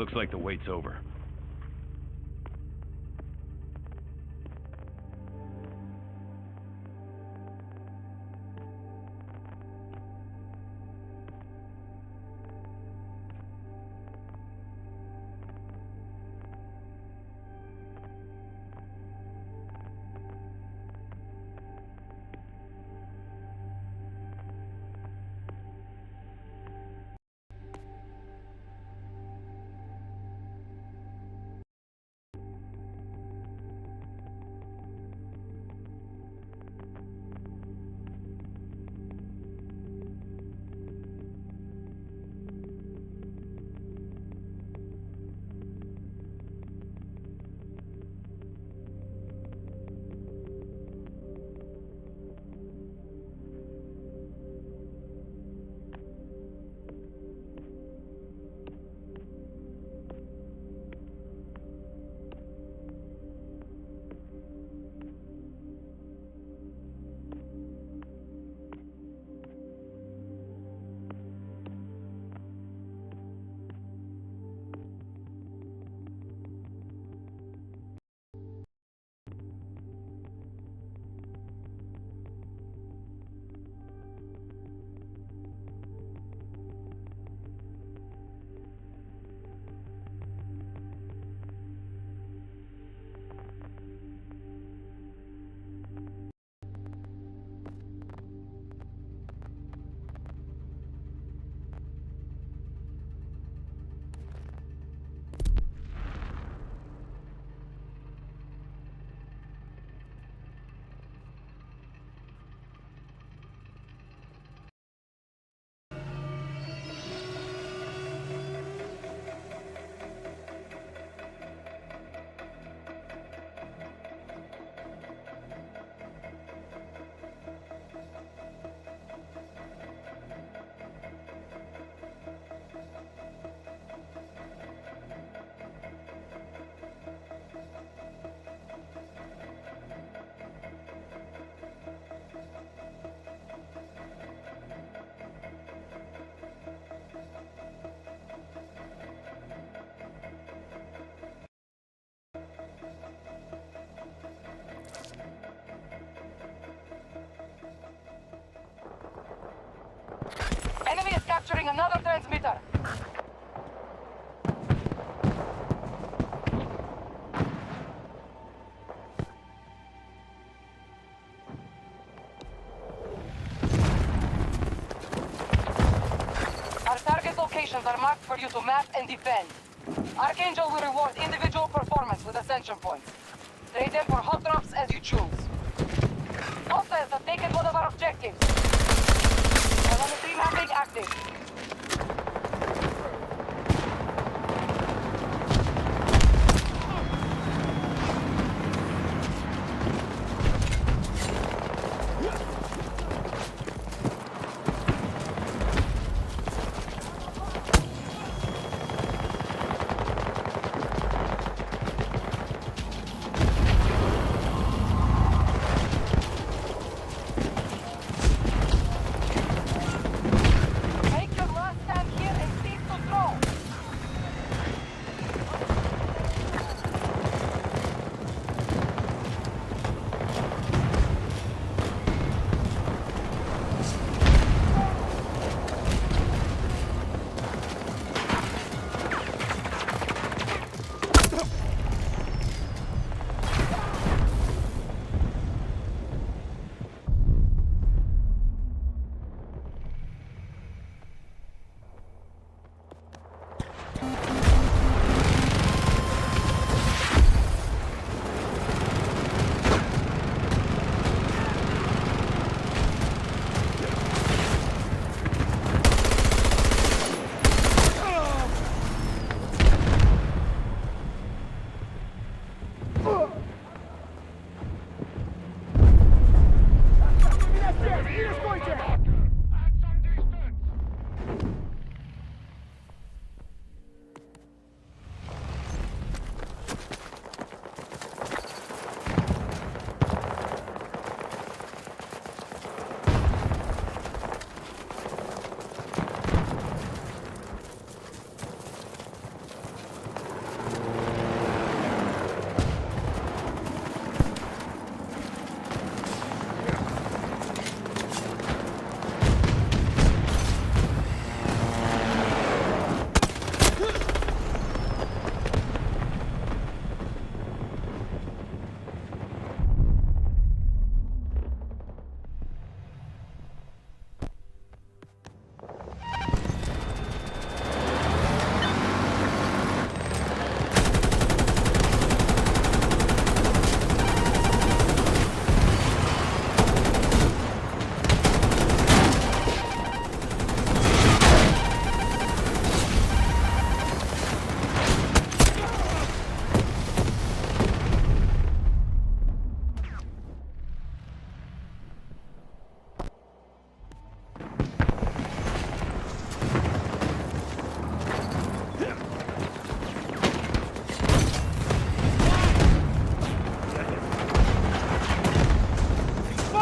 Looks like the wait's over. Enemy is capturing another transmitter. Our target locations are marked for you to map and defend. Archangel will reward individual performance with ascension points. Trade them for hot drops as you choose. Hostiles have taken one of our objectives. Telemetry mapping active. Make your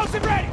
Explosive ready!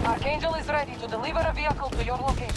Archangel is ready to deliver a vehicle to your location.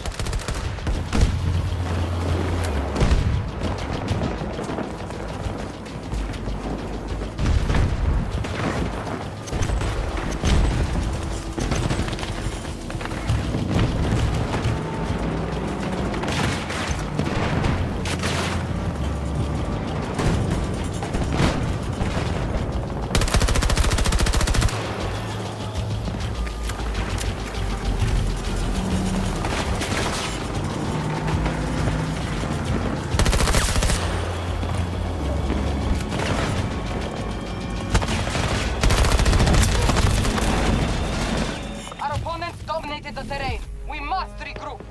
Our opponents dominated the terrain. We must regroup.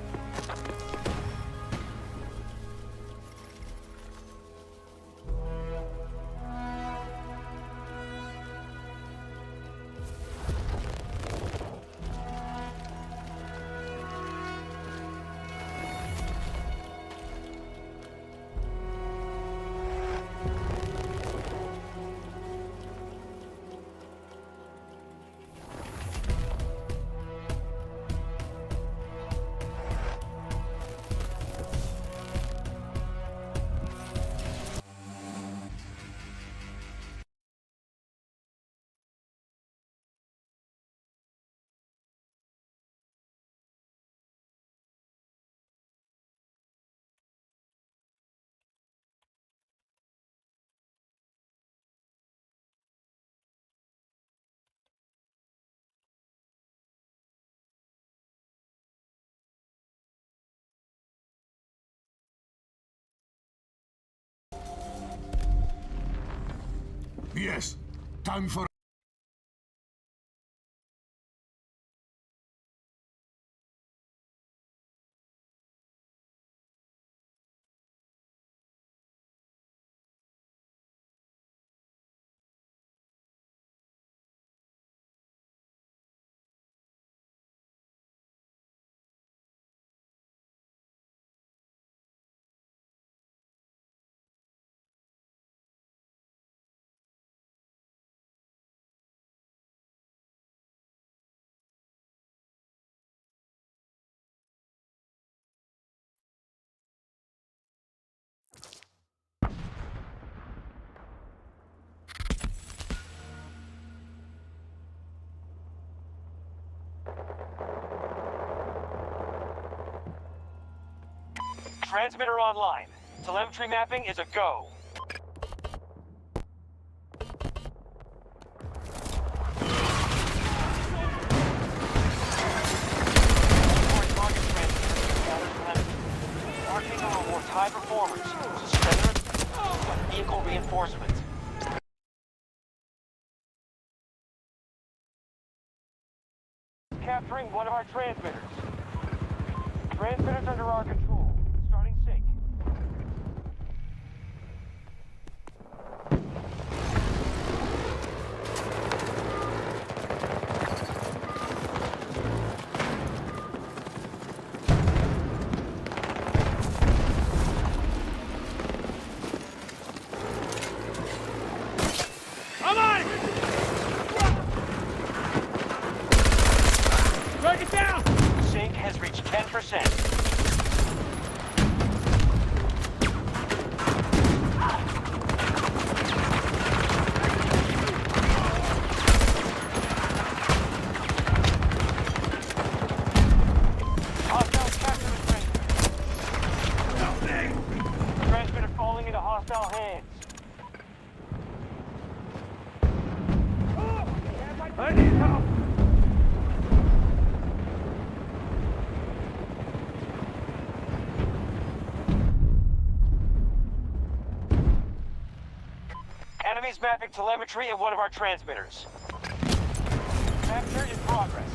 Yes. Time for... Transmitter online. Telemetry mapping is a go. Archangel rewards high performers, suspenders, and vehicle reinforcement. Capturing one of our transmitters. Transmitters under our control. Starting sync. hostile hands. I need help! Enemies mapping telemetry in one of our transmitters. Capture in progress.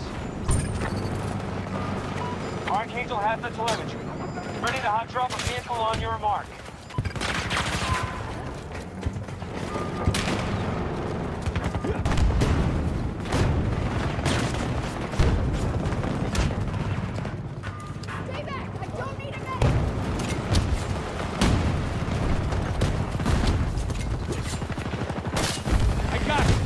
Archangel has the telemetry. Ready to hot drop a vehicle on your mark. Stay back! I don't need a medic! I got it!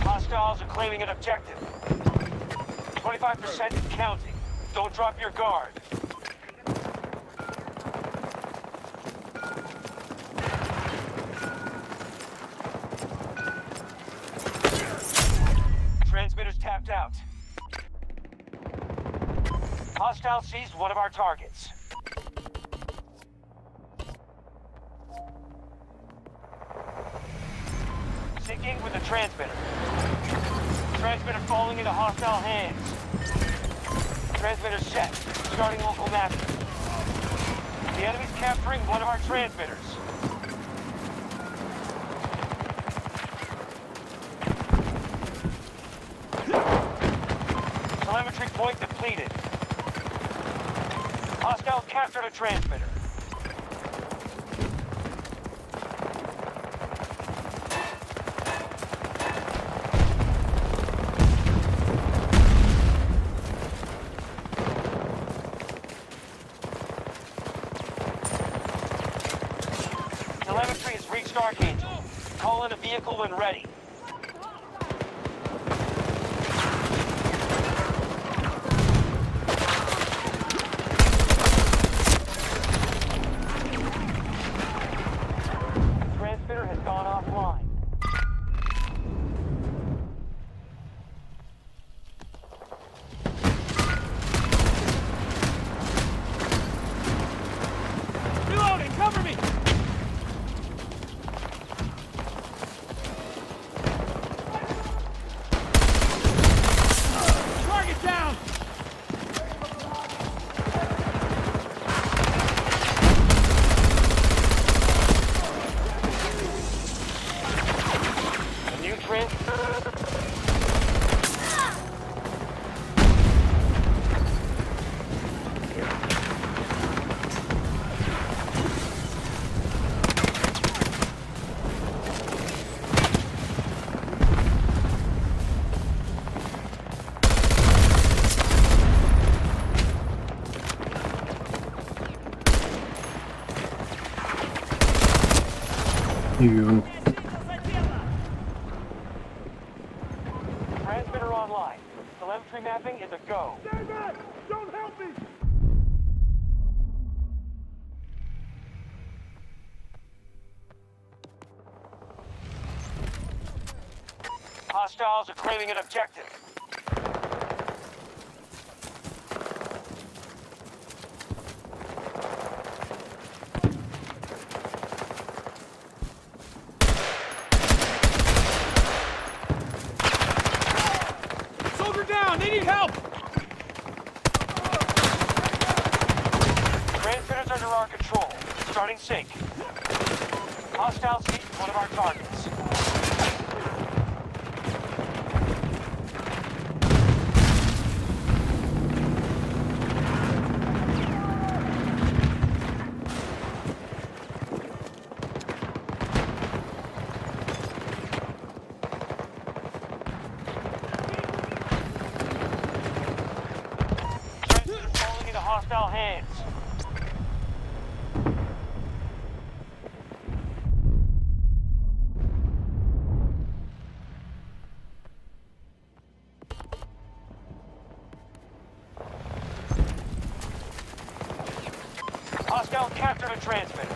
Hostiles are claiming an objective. 25% and counting. Don't drop your guard. Transmitter's tapped out. Hostile seized one of our targets. Syncing with the transmitter. Transmitter falling into hostile hands. Transmitter set. Starting local mapping. The enemy's capturing one of our transmitters. Telemetry point depleted. Hostile captured a transmitter. Telemetry has reached Archangel. Call in a vehicle when ready. Transmitter has gone offline. Reloading! Cover me! Target down! A new transmitter. You. Transmitter online. Telemetry mapping is a go. Stay back! Don't help me! Hostiles are claiming an objective. Soldier down! They need help! Transmitter's under our control. Starting sync. Hostiles hit one of our targets. hands. Hostile captured a transmitter.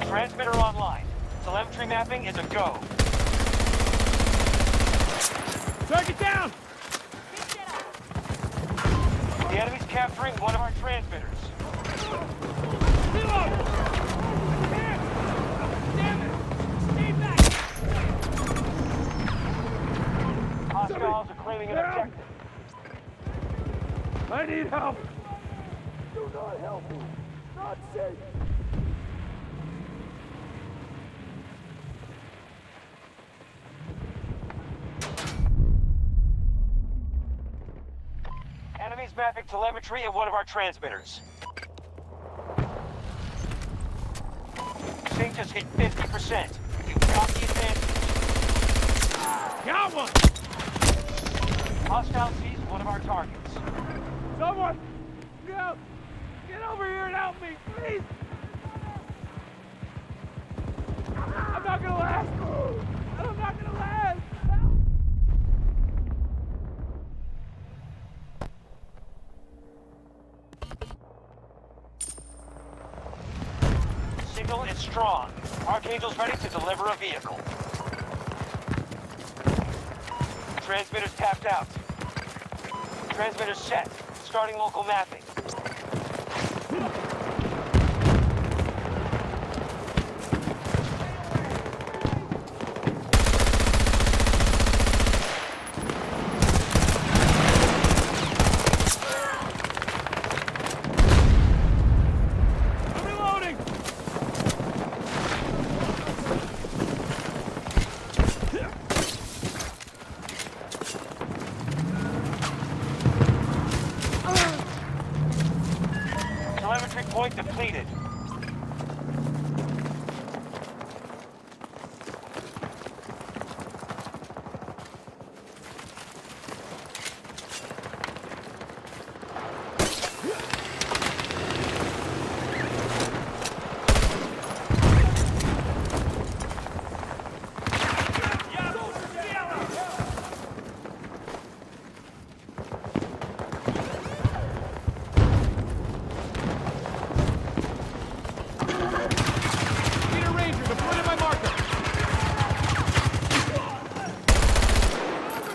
Transmitter online. Telemetry mapping is a go. Target down! The enemy's capturing one of our transmitters. Reload! Damn it! Stay back! Hostiles are claiming an objective. I need help! Do not help me! Not safe! Enemies mapping telemetry in one of our transmitters. Sync just hit 50%. You've got the advantage. Got one! Hostile sees one of our targets. Someone! Go! Get over here and help me, please! I'm not gonna last! I'm not gonna last! Help! Signal is strong. Archangel's ready to deliver a vehicle. Transmitter's tapped out. Transmitter's set. Starting local mapping. I'm reloading! Telemetry point depleted. Need a ranger to put in my marker!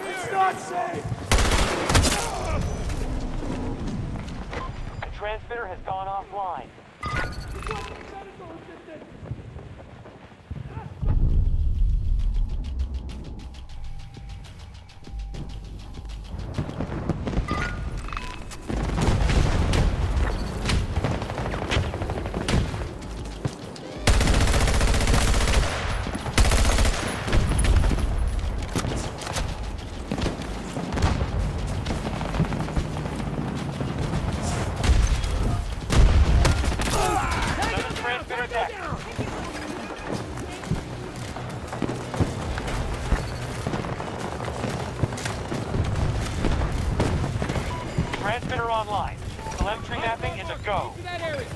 It's not safe! The transmitter has gone offline. Another transmitter deck. Transmitter online. Telemetry mapping is a go. To that area!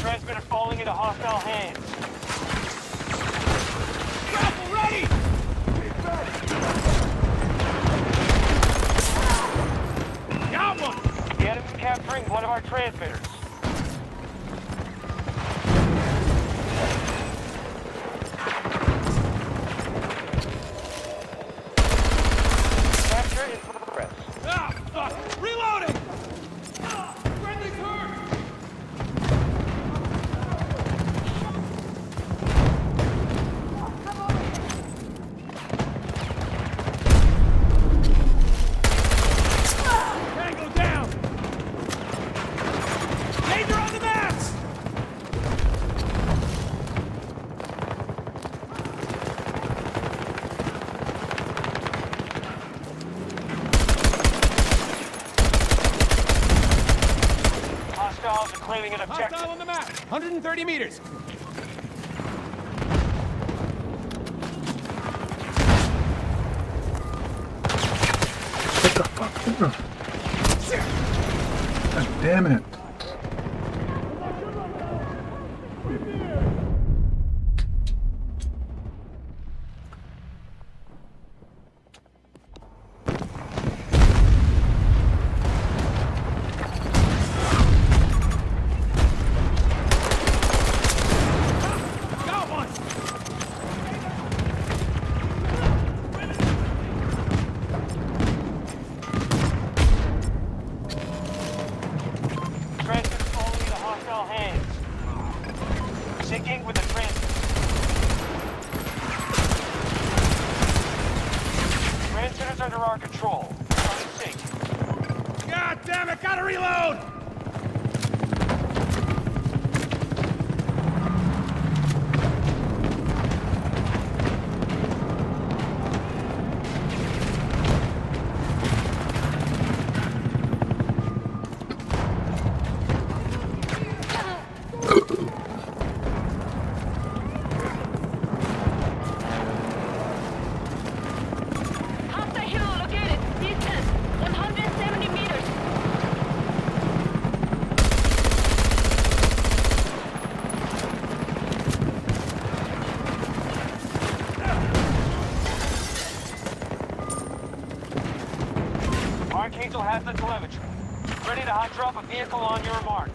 Transmitter falling into hostile hands. Grapple ready! Got one! The enemy's capturing one of our transmitters. Capture in progress. Reloading! Friendly's hurt! 130 meters. What the fuck? God damn it. Got one. Transmitters falling into hostile hands. Syncing with the transmitter. Transmitters under our control. Starting sync. God damn it! Gotta reload. Hostile helo located. Distance 170 meters. Archangel has the telemetry. Ready to hot drop a vehicle on your mark.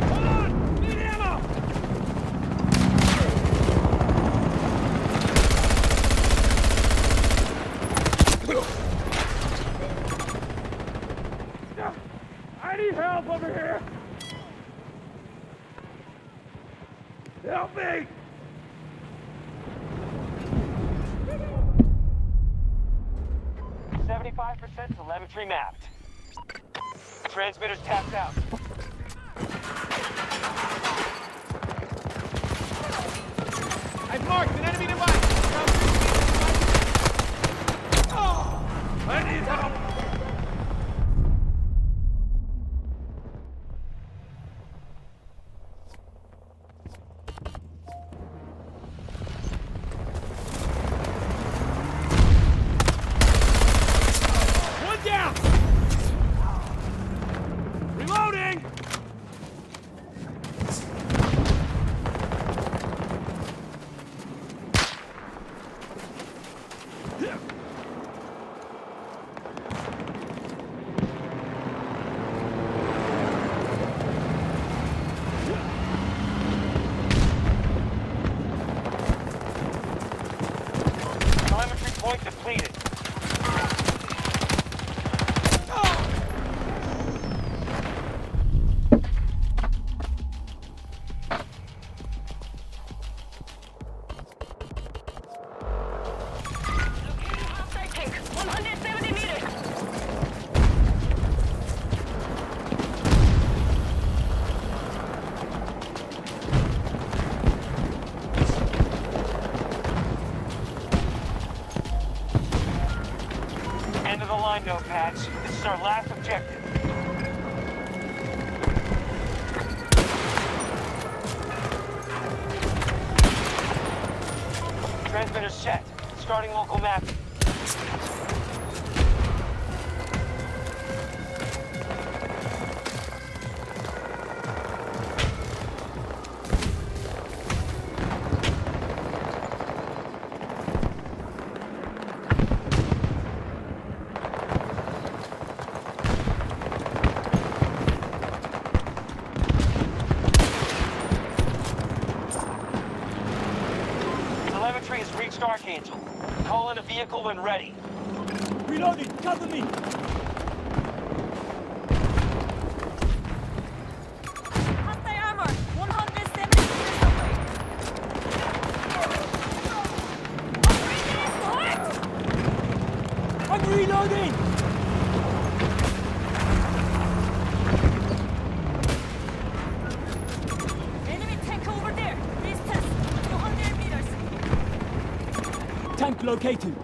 Hold on. Need ammo. I need help over here. Help me. %75 telemetry mapped. Transmitters tapped out. I've marked an enemy device. Oh, I need help. One down. Reloading. Telemetry point depleted. Locating hostile tank 170 meters. End of the line, no patch. This is our last objective. Transmitter set. Starting local mapping. Telemetry has reached Archangel. Call in a vehicle when ready. Reloading. Cover me. Hostile armor 170 meters away. Operation is correct. I'm reloading. Enemy tank over there. Distance 200 meters. Tank located.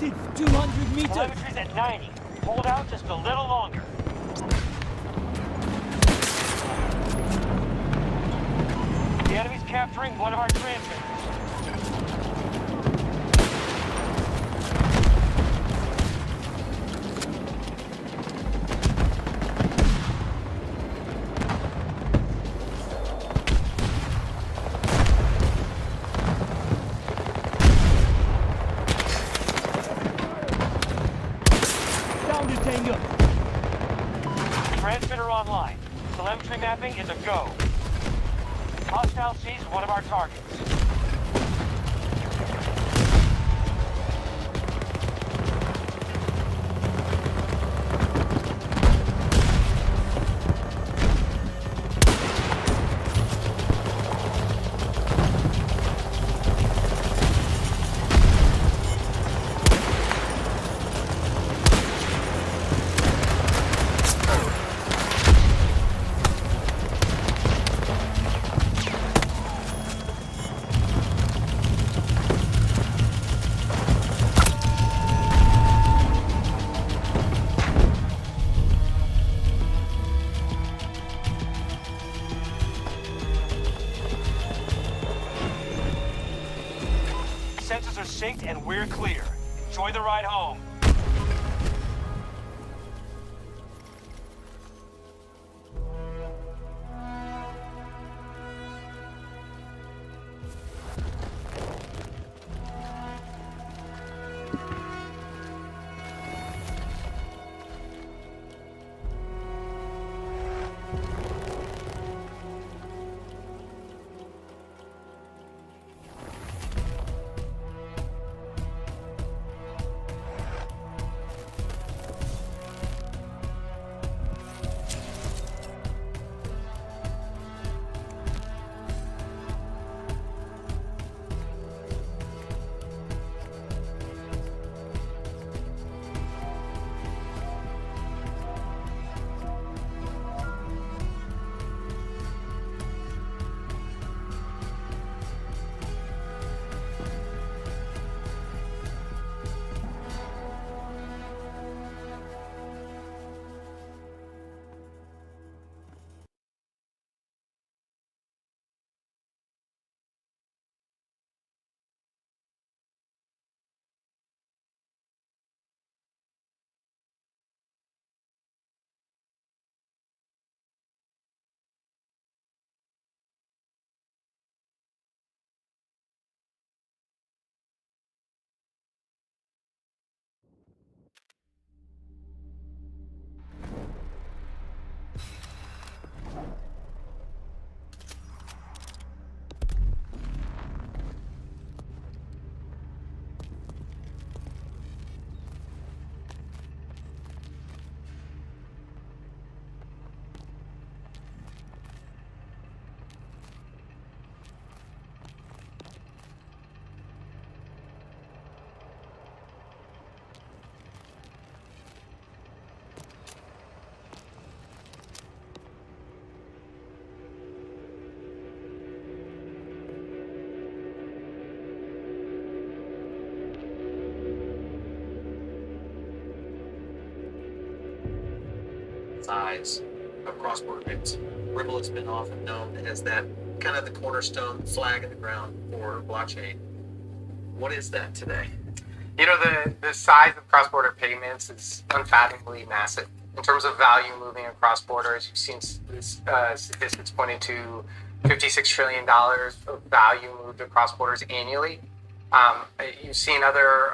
detected 200 meters. Telemetry's at 90. Hold out just a little longer. The enemy's capturing one of our transmitters. Down to Tango. Transmitter online. Telemetry mapping is a go. Hostile sees one of our targets. Sensors are synced and we're clear. Enjoy the ride home. Size of cross-border payments. Ripple has been often known as that kind of the cornerstone flag in the ground for blockchain. What is that today? You know, the size of cross-border payments is unfathomably massive. In terms of value moving across borders, you've seen statistics pointing to $56 trillion of value moved across borders annually. You've seen other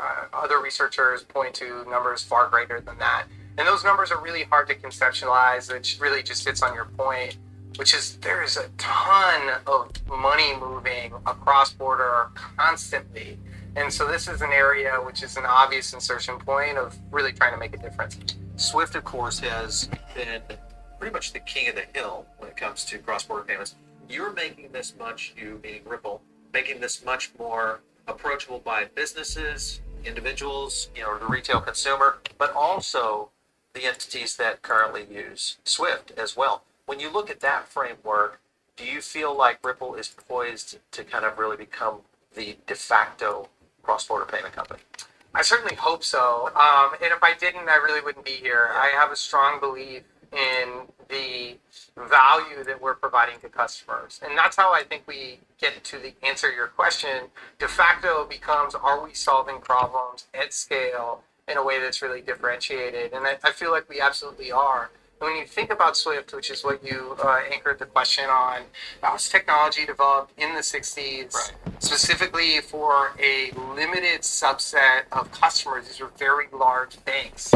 researchers point to numbers far greater than that. And those numbers are really hard to conceptualize. It really just hits on your point, which is there is a ton of money moving across border constantly. And so this is an area which is an obvious insertion point of really trying to make a difference. SWIFT, of course, has been pretty much the king of the hill when it comes to cross-border payments. You're making this much, you meaning Ripple, making this much more approachable by businesses, individuals, you know, the retail consumer, but also the entities that currently use SWIFT as well. When you look at that framework, do you feel like Ripple is poised to kind of really become the de facto cross-border payment company? I certainly hope so. And if I didn't, I really wouldn't be here. I have a strong belief in the value that we're providing to customers. And that's how I think we get to the answer to your question. De facto becomes, are we solving problems at scale in a way that's really differentiated? And I feel like we absolutely are. When you think about Swift, which is what you anchored the question on, that was technology developed in the 60s, specifically for a limited subset of customers. These were very large banks.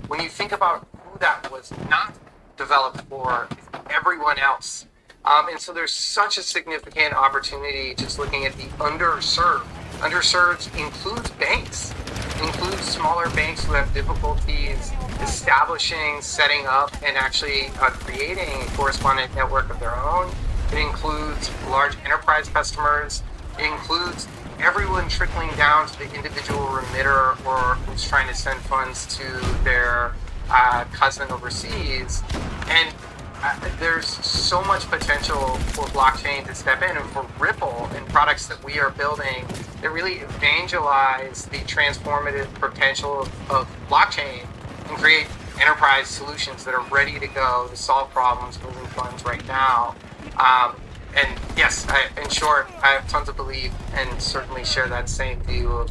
When you think about who that was not developed for, everyone else. And so there's such a significant opportunity just looking at the underserved. Underserved includes banks, includes smaller banks who have difficulties establishing, setting up, and actually creating a correspondent network of their own. It includes large enterprise customers. It includes everyone trickling down to the individual remitter or who's trying to send funds to their cousin overseas. And there's so much potential for blockchain to step in, and for Ripple and products that we are building that really evangelize the transformative potential of blockchain and create enterprise solutions that are ready to go to solve problems moving funds right now. And yes, in short, I have tons of belief and certainly share that same view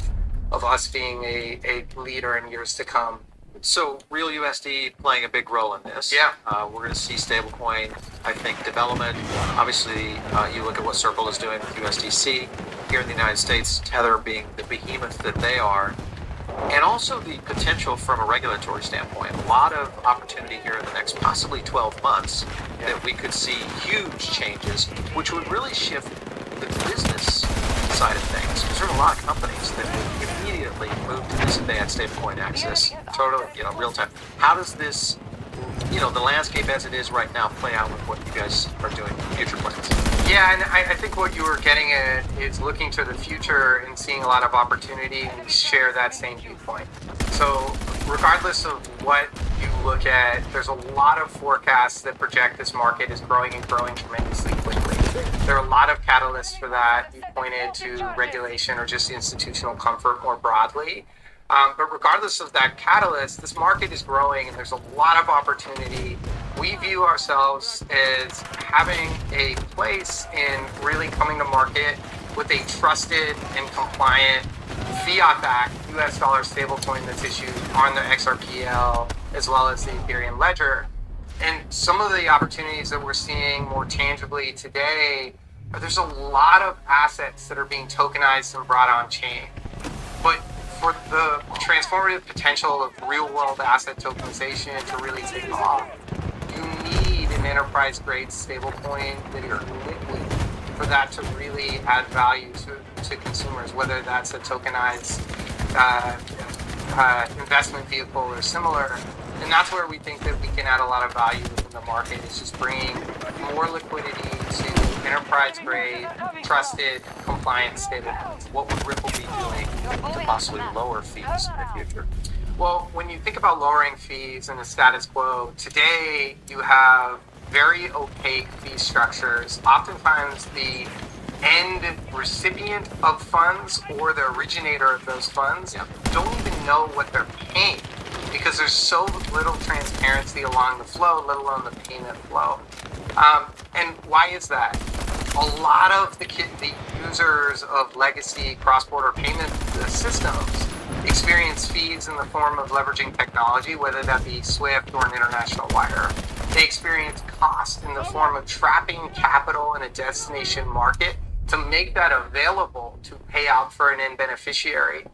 of us being a leader in years to come. So, real USD playing a big role in this. Yeah. We're going to see stablecoin, I think, development. Obviously, you look at what Circle is doing with USDC here in the United States, Tether being the behemoth that they are, and also the potential from a regulatory standpoint. A lot of opportunity here in the next possibly 12 months that we could see huge changes, which would really shift the business side of things. There's a lot of companies that would immediately move to this advanced stablecoin access, totally, real time. How does this, the landscape as it is right now, play out with what you guys are doing in future plans? Yeah, and I think what you were getting at is looking to the future and seeing a lot of opportunity, and we share that same viewpoint. So regardless of what you look at, there's a lot of forecasts that project this market is growing and growing tremendously quickly. There are a lot of catalysts for that. You pointed to regulation or just institutional comfort more broadly. But regardless of that catalyst, this market is growing and there's a lot of opportunity. We view ourselves as having a place in really coming to market with a trusted and compliant fiat-backed US dollar stablecoin that's issued on the XRPL as well as the Ethereum ledger. And some of the opportunities that we're seeing more tangibly today are there's a lot of assets that are being tokenized and brought on chain. But for the transformative potential of real-world asset tokenization to really take off, you need an enterprise-grade stablecoin that are liquid for that to really add value to consumers, whether that's a tokenized investment vehicle or similar. And that's where we think that we can add a lot of value within the market, is just bringing more liquidity to enterprise-grade, trusted, compliant stablecoins. What would Ripple be doing to possibly lower fees in the future? Well, when you think about lowering fees in the status quo, today you have very opaque fee structures. Oftentimes the end recipient of funds or the originator of those funds don't even know what they're paying because there's so little transparency along the flow, let alone the payment flow. And why is that? A lot of the users of legacy cross-border payment systems experience fees in the form of leveraging technology, whether that be SWIFT or an international wire. They experience cost in the form of trapping capital in a destination market to make that available to pay out for an end beneficiary.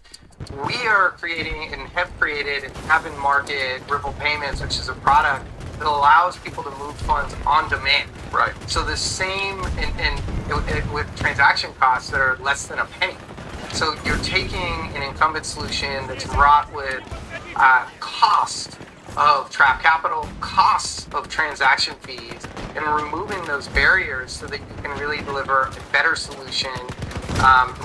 We are creating and have created and have in market Ripple Payments, which is a product that allows people to move funds on demand. Right. So the same with transaction costs that are less than a penny. So you're taking an incumbent solution that's wrought with cost of trapped capital, costs of transaction fees, and removing those barriers so that you can really deliver a better solution,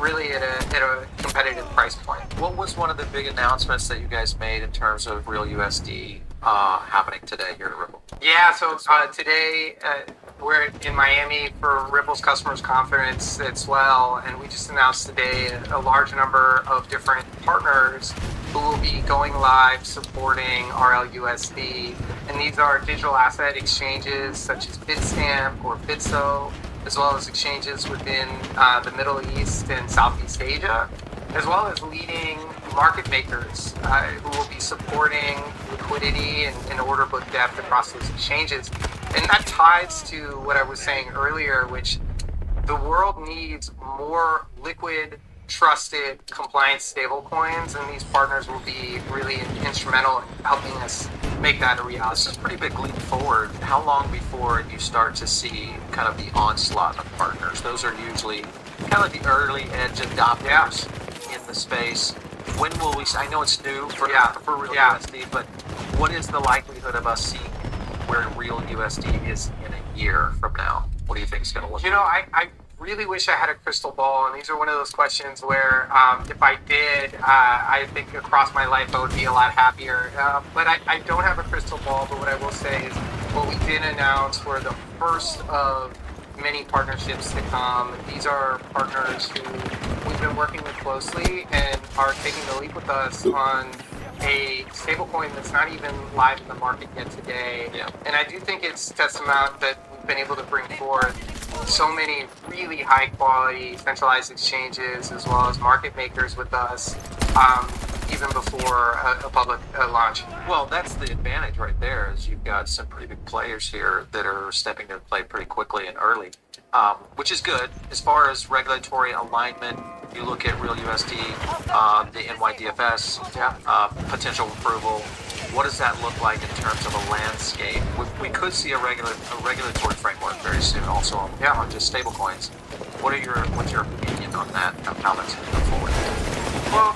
really at a competitive price point. What was one of the big announcements that you guys made in terms of real USD happening today here at Ripple? Yeah, so today we're in Miami for Ripple's Customers Conference as well, and we just announced today a large number of different partners who will be going live supporting RLUSD. And these are digital asset exchanges such as Bitstamp or Bitso, as well as exchanges within the Middle East and Southeast Asia, as well as leading market makers who will be supporting liquidity and order book depth across those exchanges. And that ties to what I was saying earlier, which the world needs more liquid, trusted, compliant stablecoins, and these partners will be really instrumental in helping us make that a reality. This is a pretty big leap forward. How long before you start to see kind of the onslaught of partners? Those are usually kind of like the early edge adopters in the space. When will we? I know it's new for real USD, but what is the likelihood of us seeing where real USD is in a year from now? What do you think is going to look? You know, I really wish I had a crystal ball, and these are one of those questions where if I did, I think across my life I would be a lot happier. But I don't have a crystal ball, but what I will say is what we did announce were the first of many partnerships to come. These are partners who we've been working with closely and are taking the leap with us on a stablecoin that's not even live in the market yet today. Yeah. And I do think it's testament that we've been able to bring forth so many really high quality centralized exchanges as well as market makers with us, even before a public launch. Well, that's the advantage right there, is you've got some pretty big players here that are stepping into play pretty quickly and early, which is good. As far as regulatory alignment, you look at real USD, the NYDFS, potential approval. What does that look like in terms of a landscape? We could see a regulatory framework very soon, also on just stablecoins. What's your opinion on that? How that's going to go forward? Well,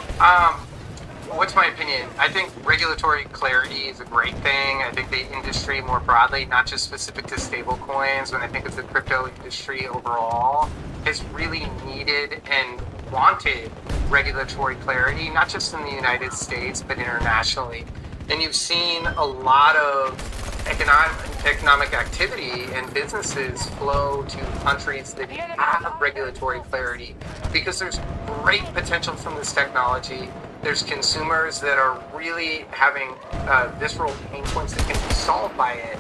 what's my opinion? I think regulatory clarity is a great thing. I think the industry more broadly, not just specific to stablecoins, when I think of the crypto industry overall, has really needed and wanted regulatory clarity, not just in the United States, but internationally. And you've seen a lot of economic activity and businesses flow to countries that have regulatory clarity because there's great potential from this technology. There's consumers that are really having visceral pain points that can be solved by it,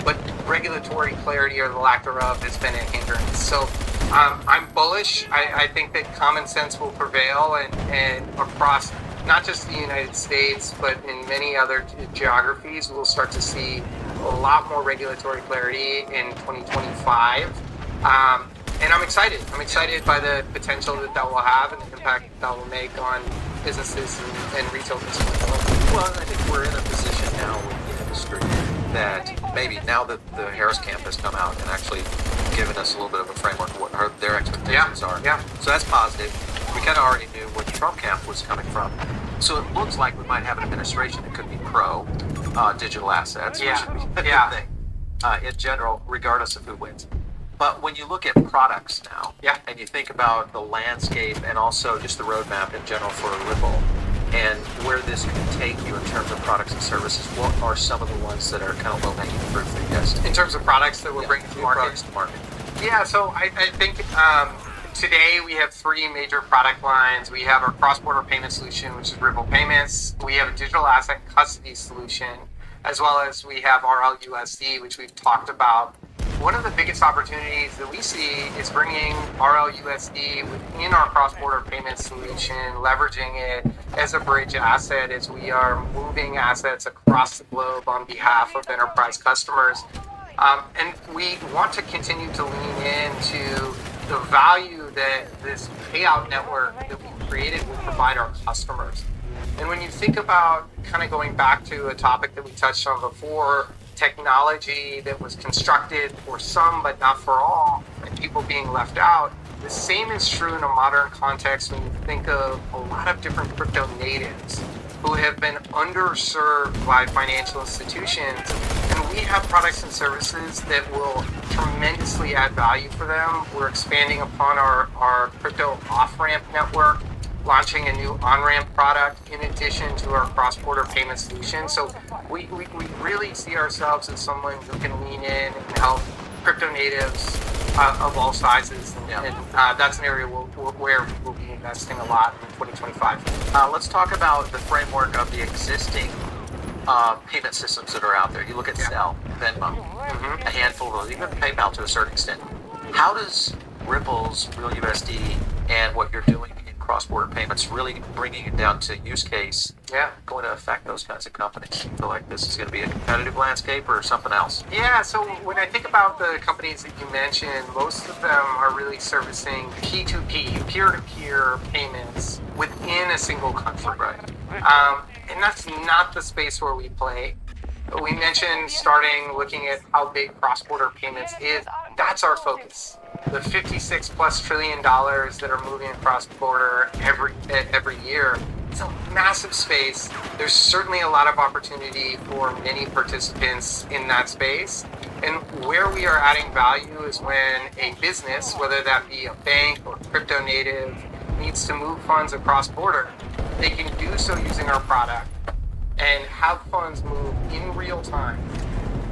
but regulatory clarity or the lack thereof has been a hindrance. So I'm bullish. I think that common sense will prevail and across not just the United States, but in many other geographies, we'll start to see a lot more regulatory clarity in 2025. And I'm excited. I'm excited by the potential that will have and the impact that will make on businesses and retail consumers. Well, I think we're in a position now with the industry that maybe now that the Harris camp has come out and actually given us a little bit of a framework of what their expectations are. Yeah. So that's positive. We kind of already knew what the Trump camp was coming from. So it looks like we might have an administration that could be pro digital assets, which would be a good thing in general, regardless of who wins. But when you look at products now, and you think about the landscape and also just the roadmap in general for Ripple and where this can take you in terms of products and services, what are some of the ones that are kind of low-hanging fruit for you guys? In terms of products that we're bringing to market? Products to market. Yeah, so I think today we have three major product lines. We have our cross-border payment solution, which is Ripple Payments. We have a digital asset custody solution, as well as we have RLUSD, which we've talked about. One of the biggest opportunities that we see is bringing RLUSD within our cross-border payment solution, leveraging it as a bridge asset as we are moving assets across the globe on behalf of enterprise customers. And we want to continue to lean into the value that this payout network that we created will provide our customers. And when you think about kind of going back to a topic that we touched on before, technology that was constructed for some but not for all, and people being left out, the same is true in a modern context when you think of a lot of different crypto natives who have been underserved by financial institutions. And we have products and services that will tremendously add value for them. We're expanding upon our crypto off-ramp network, launching a new on-ramp product in addition to our cross-border payment solution. So we really see ourselves as someone who can lean in and help crypto natives of all sizes, and that's an area where we'll be investing a lot in 2025. Let's talk about the framework of the existing payment systems that are out there. You look at Zelle, Venmo, a handful of those, even PayPal to a certain extent. How does Ripple's Real USD and what you're doing in cross-border payments, really bringing it down to use case, going to affect those kinds of companies? You feel like this is going to be a competitive landscape or something else? Yeah, so when I think about the companies that you mentioned, most of them are really servicing P2P, peer-to-peer payments within a single country. Right. And that's not the space where we play. We mentioned starting looking at how big cross-border payments is. That's our focus. The $56+ trillion that are moving across border every year. It's a massive space. There's certainly a lot of opportunity for many participants in that space. And where we are adding value is when a business, whether that be a bank or crypto native, needs to move funds across border. They can do so using our product and have funds move in real time,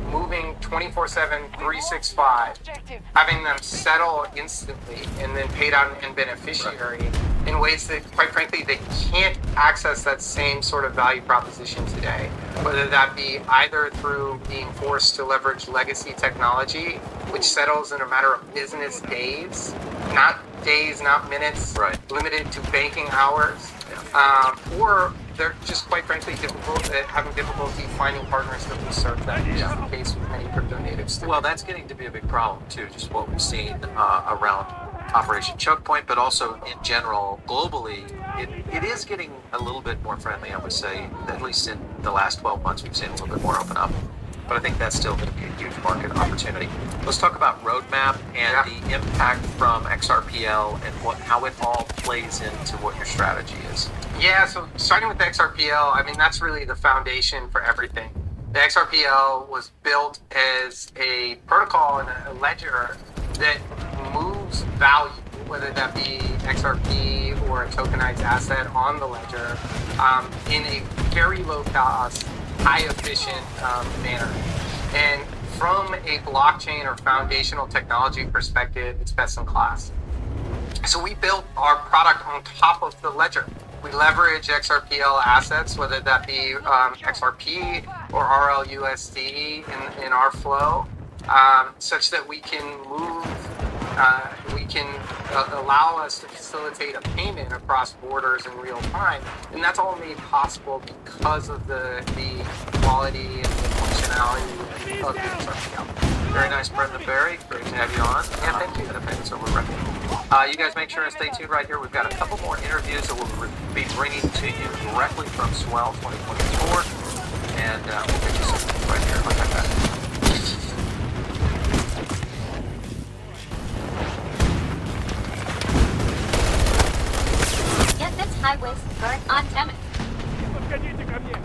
moving 24/7, 365, having them settle instantly and then paid out an end beneficiary in ways that, quite frankly, they can't access that same sort of value proposition today, whether that be either through being forced to leverage legacy technology, which settles in a matter of business days, not minutes, limited to banking hours, or they're just, quite frankly, having difficulty finding partners that will serve them, which is the case with many crypto natives today. Well, that's getting to be a big problem too, just what we've seen around Operation Choke Point, but also in general, globally, it is getting a little bit more friendly, I would say. At least in the last 12 months, we've seen a little bit more open up. But I think that's still going to be a huge market opportunity. Let's talk about roadmap and the impact from XRPL and how it all plays into what your strategy is. Yeah, so starting with the XRPL, I mean, that's really the foundation for everything. The XRPL was built as a protocol and a ledger that moves value, whether that be XRP or a tokenized asset on the ledger, in a very low cost, high efficient manner. And from a blockchain or foundational technology perspective, it's best in class. So we built our product on top of the ledger. We leverage XRPL assets, whether that be XRP or RLUSD in our flow, such that we can move, allow us to facilitate a payment across borders in real time. And that's all made possible because of the quality and the functionality of the XRPL. Very nice, Brendan Barry. Great to have you on. Yeah, thank you. Head of Payments Over Record. You guys make sure and stay tuned right here. We've got a couple more interviews that we'll be bringing to you directly from Swell 2024. And we'll get you some right here like that. Get this high-waist skirt on Demet. Подходите ко мне.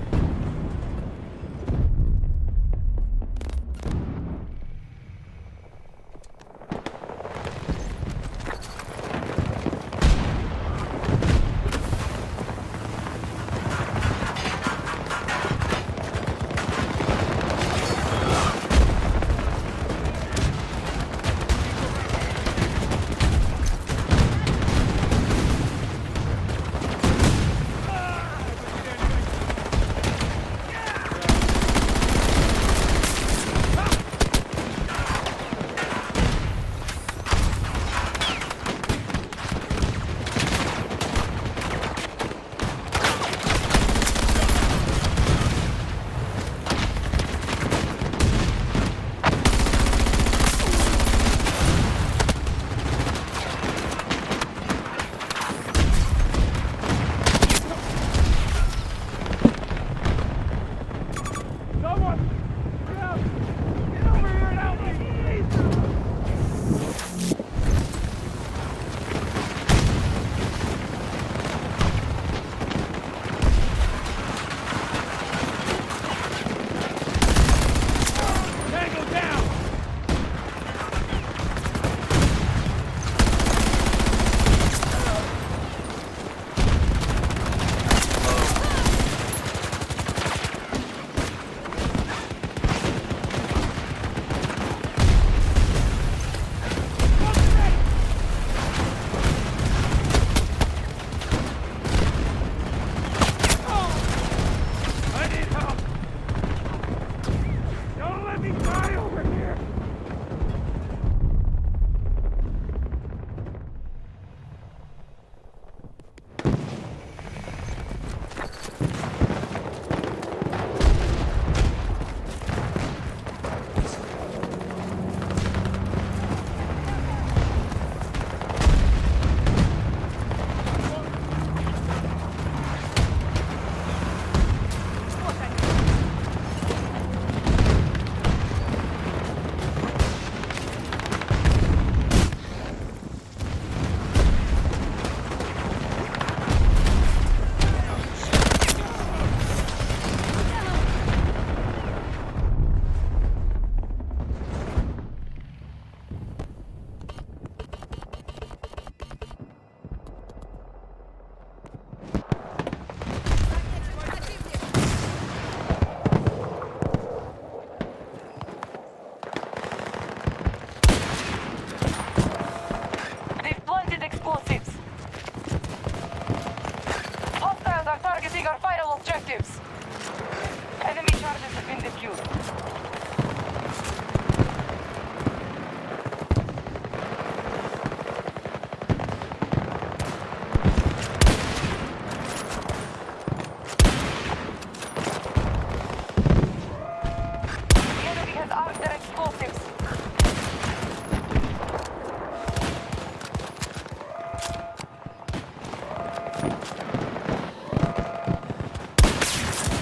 their explosives.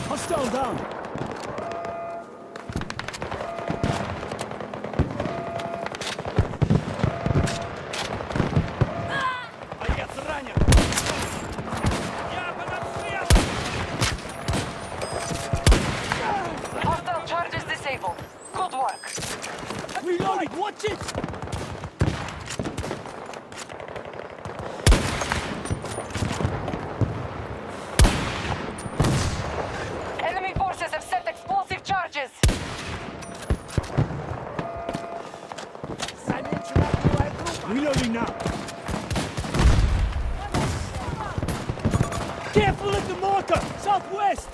Hostile down. Боец ранен. Я под обстрелом. Hostile charges disabled. Good work. Reloading. Watch it. Enemy forces have set explosive charges. Reloading now. Careful of the mortar! Southwest!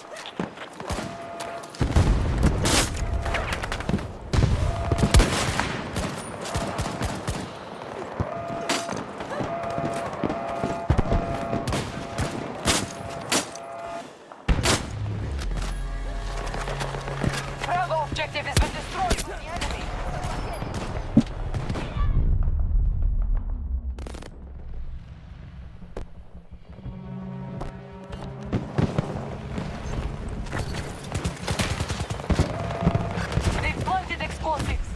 Bravo objective has been destroyed by the enemy. They've planted explosives.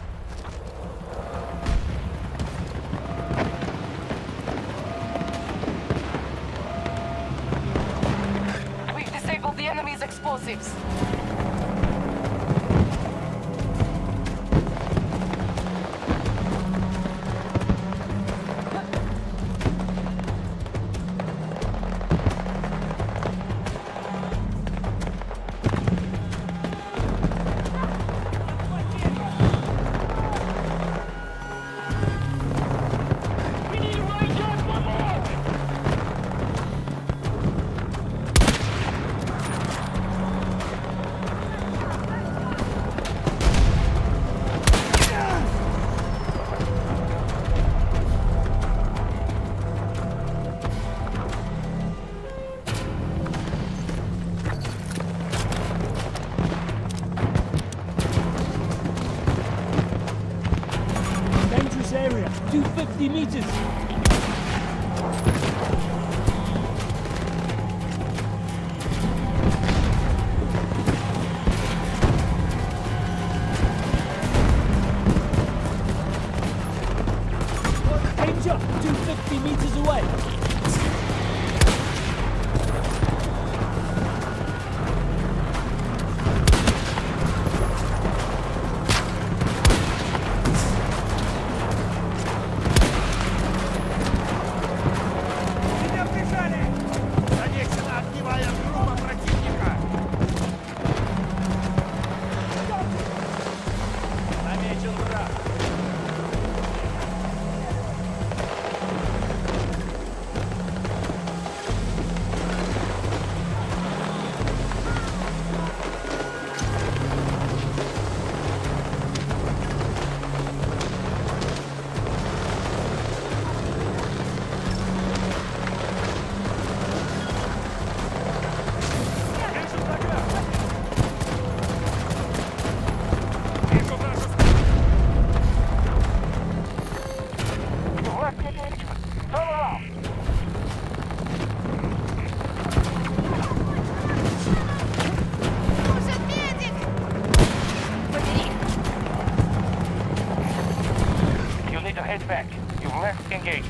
We've disabled the enemy's explosives. Dangerous area. 250 meters. Danger. 250 meters away. Меня прижали! Замечена огневая группа противника! Замечен враг! Вижу врага! Вижу вражеского! Нужен медик! You need to head back. You've left engaged.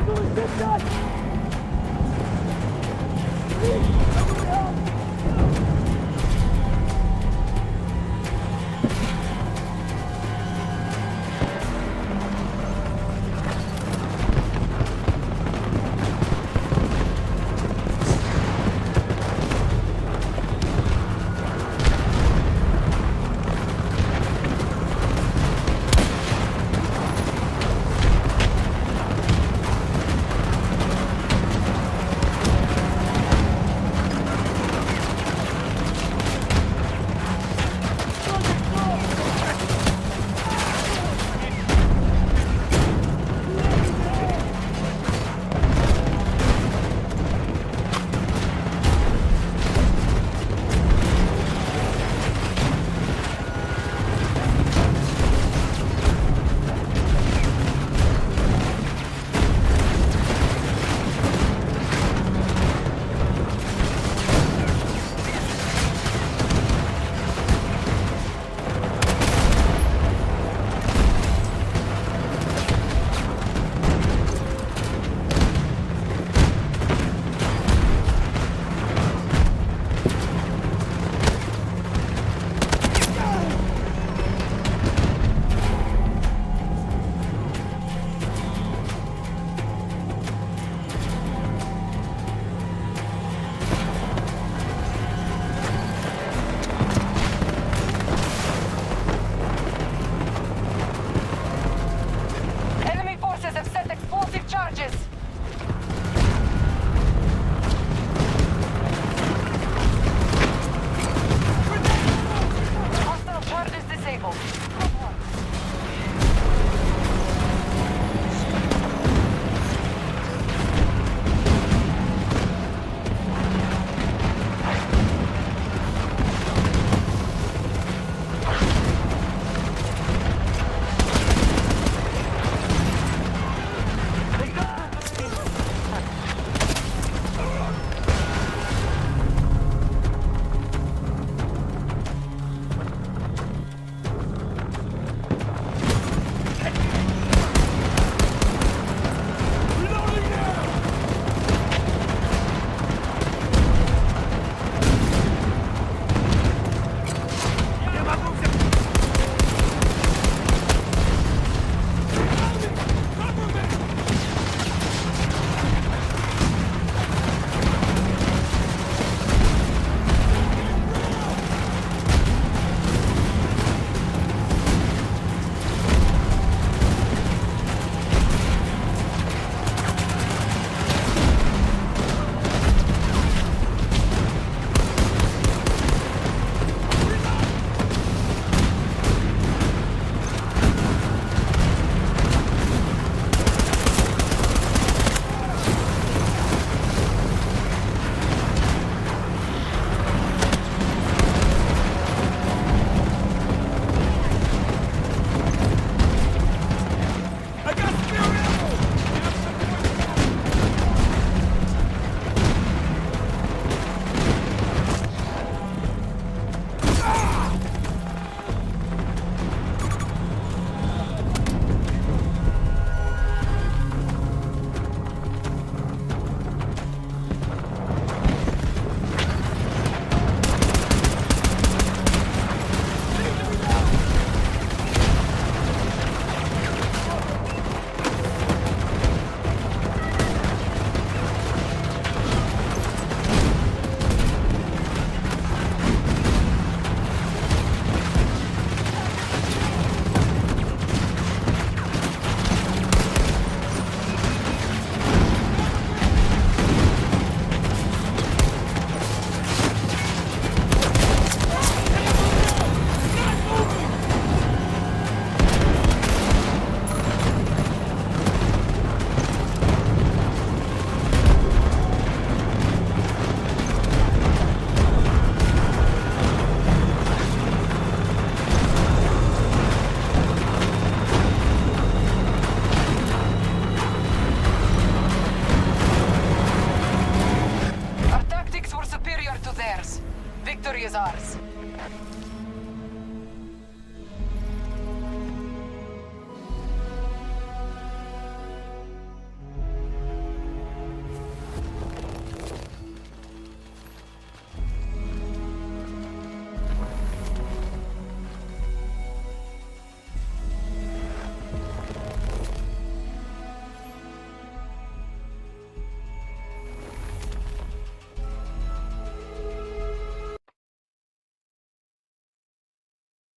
Medical assistance!